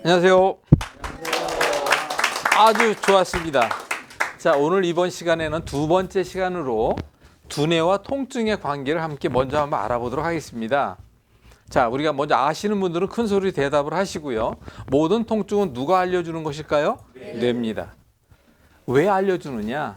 안녕하세요. 아주 좋았습니다. 자, 오늘 이번 시간에는 두 번째 시간으로 두뇌와 통증의 관계를 함께 먼저 한번 알아보도록 하겠습니다. 자, 우리가 먼저 아시는 분들은 큰 소리 대답을 하시고요. 모든 통증은 누가 알려주는 것일까요? 뇌입니다. 왜 알려주느냐?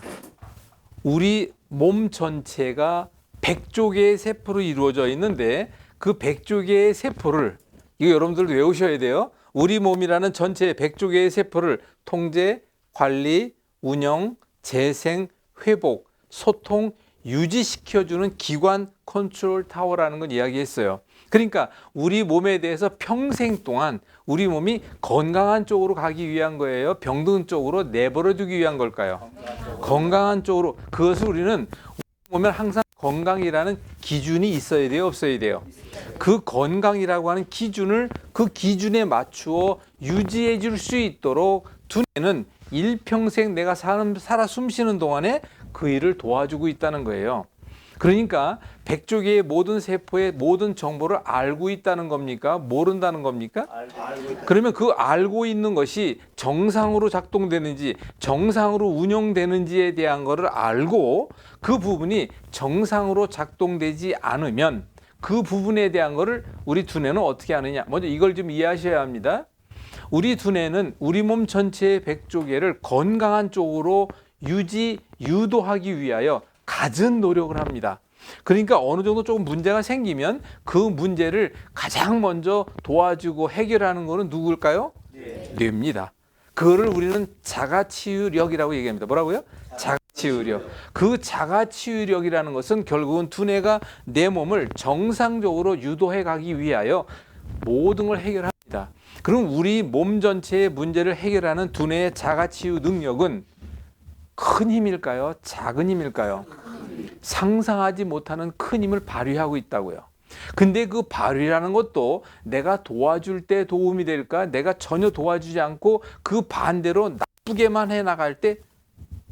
우리 몸 전체가 100조 개의 세포로 이루어져 있는데 그 100조 개의 세포를, 이거 여러분들도 외우셔야 돼요. 우리 몸이라는 전체 100조 개의 세포를 통제, 관리, 운영, 재생, 회복, 소통, 유지시켜주는 기관 컨트롤 타워라는 걸 이야기했어요. 그러니까 우리 몸에 대해서 평생 동안 우리 몸이 건강한 쪽으로 가기 위한 거예요? 병든 쪽으로 내버려 두기 위한 걸까요? 건강한 쪽으로. 그것을 우리는 보면 항상 건강이라는 기준이 있어야 돼요? 없어야 돼요? 그 건강이라고 하는 기준을 그 기준에 맞추어 유지해 줄 수 있도록 두뇌는 일평생 내가 살아 숨쉬는 동안에 그 일을 도와주고 있다는 거예요. 그러니까 100조 개의 모든 세포의 모든 정보를 알고 있다는 겁니까? 모른다는 겁니까? 그러면 그 알고 있는 것이 정상으로 작동되는지 정상으로 운영되는지에 대한 것을 알고 그 부분이 정상으로 작동되지 않으면 그 부분에 대한 것을 우리 두뇌는 어떻게 하느냐. 먼저 이걸 좀 이해하셔야 합니다. 우리 두뇌는 우리 몸 전체의 100조 개를 건강한 쪽으로 유도하기 위하여 갖은 노력을 합니다. 그러니까 어느 정도 조금 문제가 생기면 그 문제를 가장 먼저 도와주고 해결하는 것은 누구일까요? 뇌입니다. 그거를 우리는 자가치유력이라고 얘기합니다. 뭐라고요? 자가치유력. 그 자가치유력이라는 것은 결국은 두뇌가 내 몸을 정상적으로 유도해 가기 위하여 모든 걸 해결합니다. 그럼 우리 몸 전체의 문제를 해결하는 두뇌의 자가치유 능력은 큰 힘일까요? 작은 힘일까요? 상상하지 못하는 큰 힘을 발휘하고 있다고요. 근데 그 발휘라는 것도 내가 도와줄 때 도움이 될까? 내가 전혀 도와주지 않고 그 반대로 나쁘게만 해나갈 때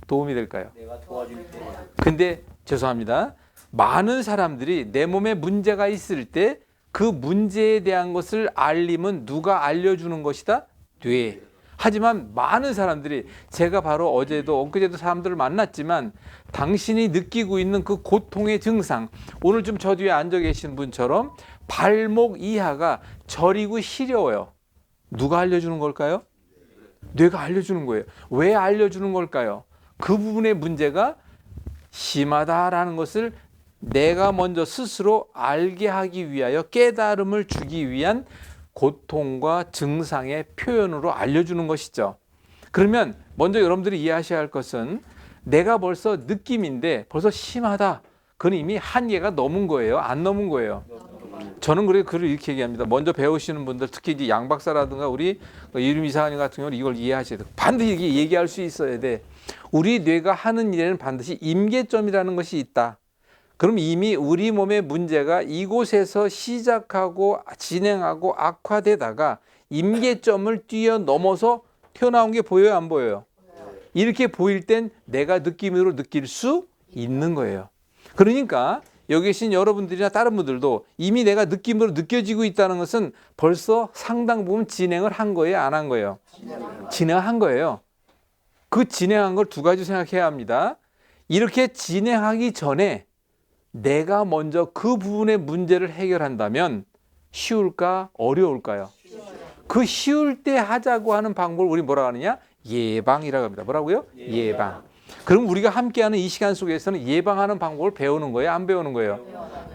도움이 될까요? 내가 도와줄 때. 근데 죄송합니다. 많은 사람들이 내 몸에 문제가 있을 때 그 문제에 대한 것을 알림은 누가 알려주는 것이다? 뇌. 하지만 많은 사람들이, 제가 바로 어제도 엊그제도 사람들을 만났지만 당신이 느끼고 있는 그 고통의 증상, 오늘 좀 저 뒤에 앉아 계신 분처럼 발목 이하가 저리고 시려워요. 누가 알려주는 걸까요? 뇌가 알려주는 거예요. 왜 알려주는 걸까요? 그 부분의 문제가 심하다라는 것을 내가 먼저 스스로 알게 하기 위하여 깨달음을 주기 위한 고통과 증상의 표현으로 알려주는 것이죠. 그러면 먼저 여러분들이 이해하셔야 할 것은 내가 벌써 느낌인데 벌써 심하다. 그건 이미 한계가 넘은 거예요? 안 넘은 거예요? 저는 그래서 글을 이렇게 얘기합니다. 먼저 배우시는 분들, 특히 이제 양 박사라든가 우리 이름 이사님 같은 경우는 이걸 이해하셔야 돼요. 반드시 얘기할 수 있어야 돼. 우리 뇌가 하는 일에는 반드시 임계점이라는 것이 있다. 그럼 이미 우리 몸의 문제가 이곳에서 시작하고 진행하고 악화되다가 임계점을 뛰어넘어서 튀어나온 게 보여요, 안 보여요? 이렇게 보일 땐 내가 느낌으로 느낄 수 있는 거예요. 그러니까 여기 계신 여러분들이나 다른 분들도 이미 내가 느낌으로 느껴지고 있다는 것은 벌써 상당 부분 진행을 한 거예요, 안 한 거예요? 진행한 거예요. 그 진행한 걸 두 가지 생각해야 합니다. 이렇게 진행하기 전에 내가 먼저 그 부분의 문제를 해결한다면 쉬울까? 어려울까요? 그 쉬울 때 하자고 하는 방법을 우리 뭐라고 하느냐? 예방이라고 합니다. 뭐라고요? 예방. 그럼 우리가 함께하는 이 시간 속에서는 예방하는 방법을 배우는 거예요? 안 배우는 거예요?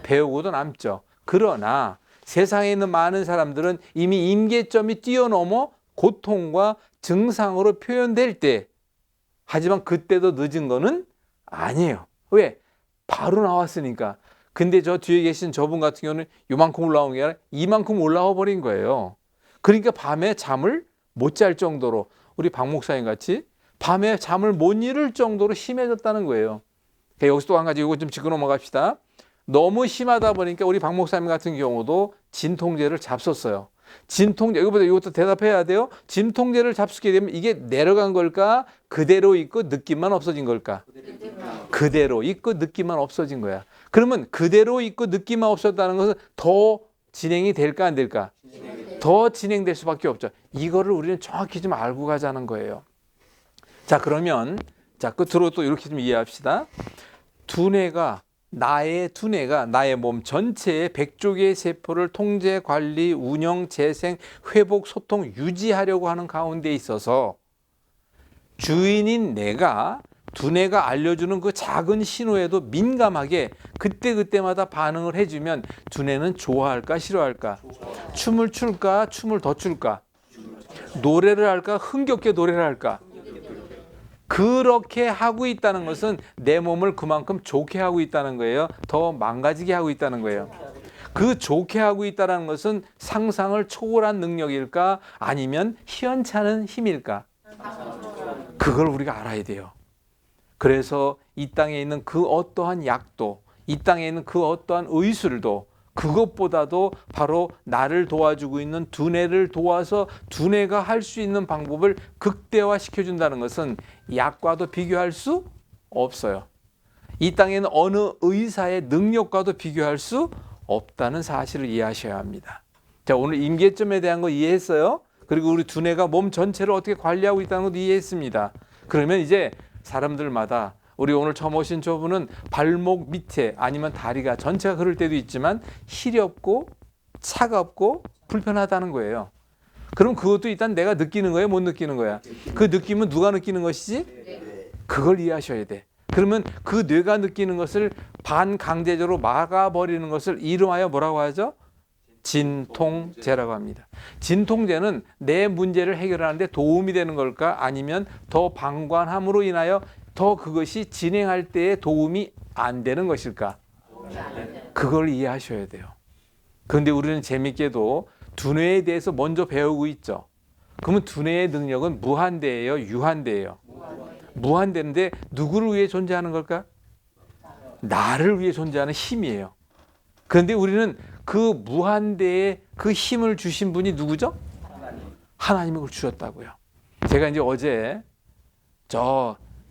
배우고도 남죠. 그러나 세상에 있는 많은 사람들은 이미 임계점이 뛰어넘어 고통과 증상으로 표현될 때, 하지만 그때도 늦은 거는 아니에요. 왜? 바로 나왔으니까. 근데 저 뒤에 계신 저분 같은 경우는 요만큼 올라온 게 아니라 이만큼 올라와 버린 거예요. 그러니까 밤에 잠을 못 잘 정도로, 우리 박 목사님 같이 밤에 잠을 못 이룰 정도로 심해졌다는 거예요. 여기서 또 한 가지 이거 좀 짚고 넘어갑시다. 너무 심하다 보니까 우리 박 목사님 같은 경우도 진통제를 잡섰어요. 진통제, 이것도 대답해야 돼요. 진통제를 잡수게 되면 이게 내려간 걸까? 그대로 있고 느낌만 없어진 걸까? 그대로 있고 느낌만 없어진 거야. 그러면 그대로 있고 느낌만 없었다는 것은 더 진행이 될까 안 될까? 더 진행될 수밖에 없죠. 이거를 우리는 정확히 좀 알고 가자는 거예요. 자, 그러면 자, 끝으로 또 이렇게 좀 이해합시다. 나의 두뇌가 나의 몸 전체의 100조개의 세포를 통제, 관리, 운영, 재생, 회복, 소통, 유지하려고 하는 가운데 있어서 주인인 내가 두뇌가 알려주는 그 작은 신호에도 민감하게 그때그때마다 반응을 해주면 두뇌는 좋아할까 싫어할까? 춤을 출까 춤을 더 출까? 노래를 할까 흥겹게 노래를 할까? 그렇게 하고 있다는 것은 내 몸을 그만큼 좋게 하고 있다는 거예요. 더 망가지게 하고 있다는 거예요. 그 좋게 하고 있다는 것은 상상을 초월한 능력일까? 아니면 희연찮은 힘일까? 그걸 우리가 알아야 돼요. 그래서 이 땅에 있는 그 어떠한 약도, 이 땅에 있는 그 어떠한 의술도 그것보다도 바로 나를 도와주고 있는 두뇌를 도와서 두뇌가 할 수 있는 방법을 극대화시켜준다는 것은 약과도 비교할 수 없어요. 이 땅에는 어느 의사의 능력과도 비교할 수 없다는 사실을 이해하셔야 합니다. 자, 오늘 임계점에 대한 거 이해했어요? 그리고 우리 두뇌가 몸 전체를 어떻게 관리하고 있다는 것도 이해했습니다. 그러면 이제 사람들마다 우리 오늘 처음 오신 저분은 발목 밑에 아니면 다리가 전체가 그럴 때도 있지만 시렵고 차갑고 불편하다는 거예요. 그럼 그것도 일단 내가 느끼는 거예요? 못 느끼는 거야? 그 느낌은 누가 느끼는 것이지? 그걸 이해하셔야 돼. 그러면 그 뇌가 느끼는 것을 반강제적으로 막아버리는 것을 이름하여 뭐라고 하죠? 진통제라고 합니다. 진통제는 내 문제를 해결하는 데 도움이 되는 걸까? 아니면 더 방관함으로 인하여 더 그것이 진행할 때에 도움이 안 되는 것일까? 그걸 이해하셔야 돼요. 그런데 우리는 재밌게도 두뇌에 대해서 먼저 배우고 있죠. 그러면 두뇌의 능력은 무한대예요? 유한대예요? 무한대인데 누구를 위해 존재하는 걸까? 나를 위해 존재하는 힘이에요. 그런데 우리는 그 무한대의 그 힘을 주신 분이 누구죠? 하나님이 그걸 주셨다고요. 제가 이제 어제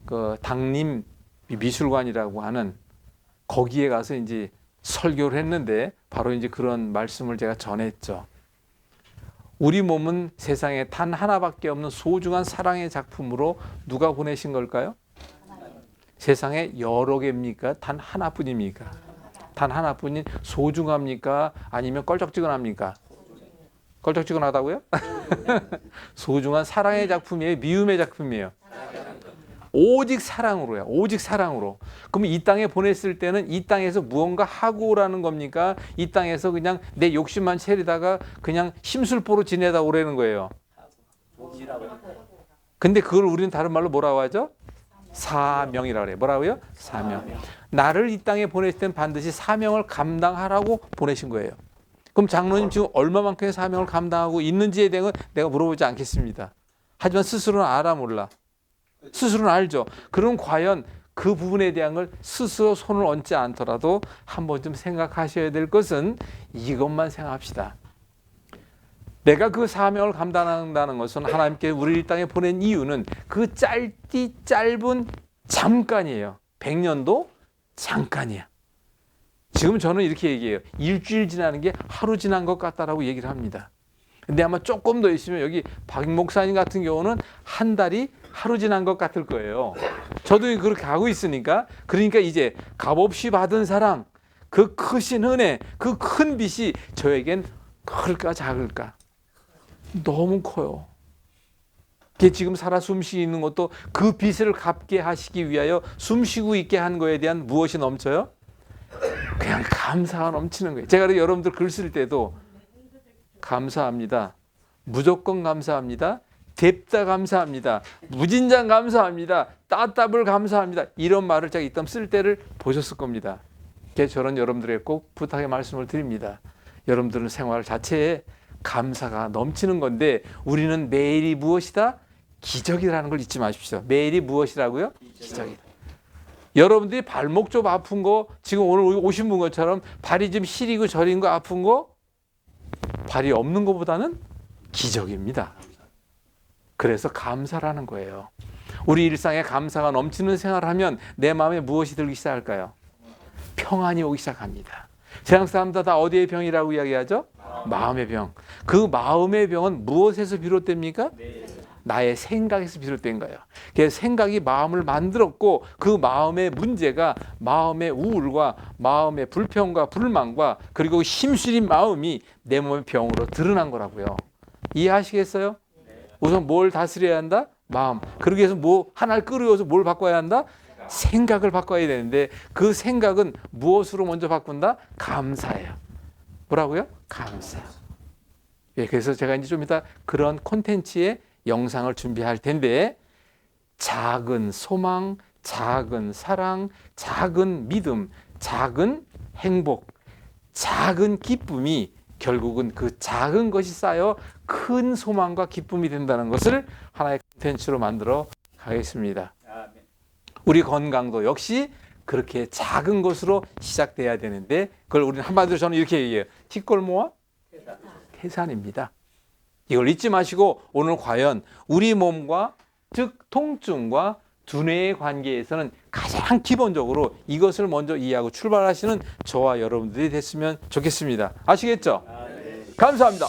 그 당림 미술관이라고 하는 거기에 가서 이제 설교를 했는데 바로 이제 그런 말씀을 제가 전했죠. 우리 몸은 세상에 단 하나밖에 없는 소중한 사랑의 작품으로 누가 보내신 걸까요? 세상에 여러 개입니까? 단 하나뿐입니까? 단 하나뿐인 소중합니까? 아니면 껄쩍지근합니까? 껄쩍지근하다고요? 소중한 사랑의 작품이에요? 미움의 작품이에요? 오직 사랑으로요. 오직 사랑으로. 그럼 이 땅에 보냈을 때는 이 땅에서 무언가 하고 오라는 겁니까? 이 땅에서 그냥 내 욕심만 채리다가 그냥 심술보로 지내다 오라는 거예요. 근데 그걸 우리는 다른 말로 뭐라고 하죠? 사명이라고 그래요. 뭐라고요? 사명. 나를 이 땅에 보냈을 땐 반드시 사명을 감당하라고 보내신 거예요. 그럼 장로님 지금 얼마만큼의 사명을 감당하고 있는지에 대한 건 내가 물어보지 않겠습니다. 하지만 스스로는 알아 몰라? 스스로는 알죠. 그럼 과연 그 부분에 대한 걸 스스로 손을 얹지 않더라도 한번 좀 생각하셔야 될 것은 이것만 생각합시다. 내가 그 사명을 감당한다는 것은 하나님께 우리를 이 땅에 보낸 이유는 그 짧은 잠깐이에요. 100년도 잠깐이야. 지금 저는 이렇게 얘기해요. 일주일 지나는 게 하루 지난 것 같다라고 얘기를 합니다. 근데 아마 조금 더 있으면 여기 박 목사님 같은 경우는 한 달이 하루 지난 것 같을 거예요. 저도 그렇게 하고 있으니까. 그러니까 이제 값없이 받은 사랑, 그 크신 은혜, 그 큰 빛이 저에겐 클까 작을까? 너무 커요. 지금 살아 숨쉬는 것도 그 빛을 갚게 하시기 위하여 숨쉬고 있게 한 거에 대한 무엇이 넘쳐요? 그냥 감사가 넘치는 거예요. 제가 여러분들 글 쓸 때도 감사합니다. 무조건 감사합니다. 뎁다 감사합니다. 무진장 감사합니다. 따따블 감사합니다. 이런 말을 제가 이따 쓸 때를 보셨을 겁니다. 저는 여러분들에게 꼭 부탁의 말씀을 드립니다. 여러분들은 생활 자체에 감사가 넘치는 건데 우리는 매일이 무엇이다? 기적이라는 걸 잊지 마십시오. 매일이 무엇이라고요? 기적이다. 여러분들이 발목 좀 아픈 거 지금 오늘 오신 분 것처럼 발이 좀 시리고 저린 거 아픈 거 발이 없는 것보다는 기적입니다. 그래서 감사라는 거예요. 우리 일상에 감사가 넘치는 생활을 하면 내 마음에 무엇이 들기 시작할까요? 평안이 오기 시작합니다. 세상 사람들 다 어디의 병이라고 이야기하죠? 마음의 병. 그 마음의 병은 무엇에서 비롯됩니까? 나의 생각에서 비롯된 거예요. 그래서 생각이 마음을 만들었고 그 마음의 문제가 마음의 우울과 마음의 불평과 불만과 그리고 힘쓰린 마음이 내 몸의 병으로 드러난 거라고요. 이해하시겠어요? 우선 뭘 다스려야 한다? 마음. 그러기 위해서 뭐 하나를 끌어오서 뭘 바꿔야 한다? 생각을 바꿔야 되는데 그 생각은 무엇으로 먼저 바꾼다? 감사예요. 뭐라고요? 감사. 예, 그래서 제가 이제 좀 이따 그런 콘텐츠의 영상을 준비할 텐데 작은 소망, 작은 사랑, 작은 믿음, 작은 행복, 작은 기쁨이 결국은 그 작은 것이 쌓여 큰 소망과 기쁨이 된다는 것을 하나의 콘텐츠로 만들어 가겠습니다. 우리 건강도 역시 그렇게 작은 것으로 시작돼야 되는데 그걸 우리는 한마디로 저는 이렇게 얘기해요. 뒷골모와 태산입니다. 이걸 잊지 마시고 오늘 과연 우리 몸과 즉 통증과 두뇌의 관계에서는 가장 기본적으로 이것을 먼저 이해하고 출발하시는 저와 여러분들이 됐으면 좋겠습니다. 아시겠죠? 감사합니다.